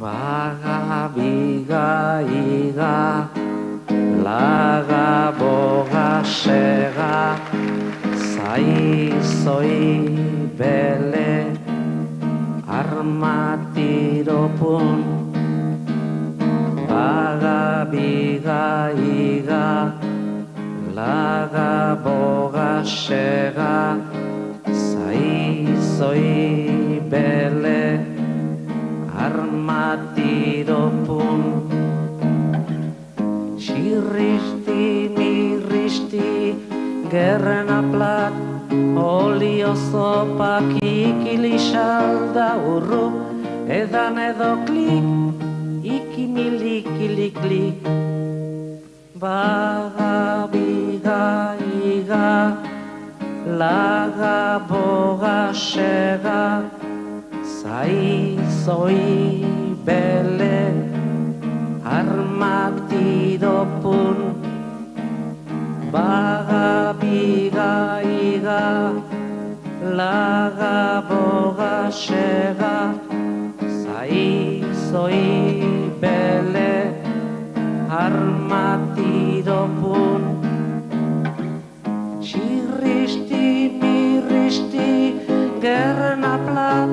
Baga, biga, iga, laga, boga, sega, zai, zoi, bele, armatiropun. Baga, biga, iga, laga, boga, sega, zai, zoi, bele, armatiropun. Xirristi, mirristi, gerren aplat, olio zopak ikilisalda urru, edan edo klik, ikimilik-ilik-lik. Baga, biga, iga, laga, boga, sega, zai, zoi, bele, armatiropun. Baga, biga, iga, laga, boga, sega, zai, zoi, bele, armatiropun. Xirristi, mirristi, gerren aplat,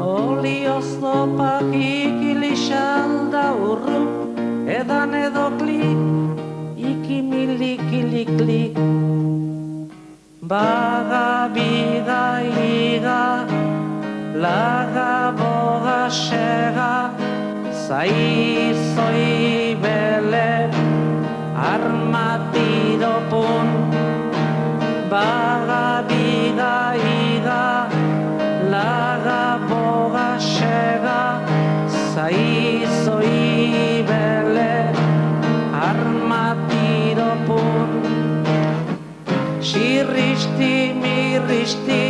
olio zopak ikilisalda urru, edan edo klik, ikimilik-ilik-lik. Baga, biga, iga, laga, boga, sega, zai, zoi, bele, armatiropun. Baga, biga, iga, laga, boga, sega, zai, zoi, bele, armatiropun. Xirristi, mirristi,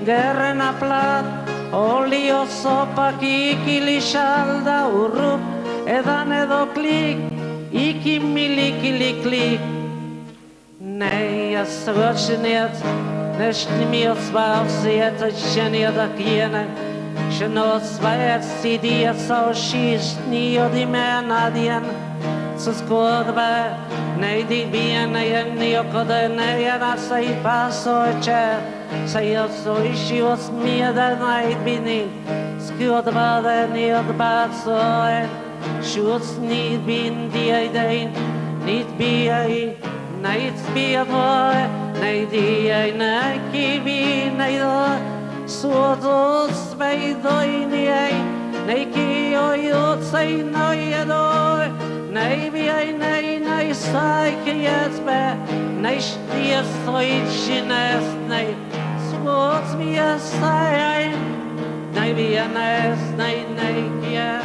gerren aplat, olio zopak ikilisalda urru, edan edo klik, ikimilik-ilik-lik. Nej, jag söker ned, nästan mer svarsiet och känner att gärna känner svärts i det så skist ni och de menar igen. Så ska det vara, nej de bena igen ni och det nej jag säger pass och kär. Säger så ishi oss med den nej bini. Ska det vara ni och bara så är. Skjuts ni bin de dig, nit bi i. Nej, spelvar, nej det är nej kiwi, nej då. Så då sväj då in i ej, nej ki och gjort sig nöje då. Nej vi är nej, säker jäsbä, nej stier så inte näst, nej. Svårt vi är säger, nej vi är näst, nej, ja.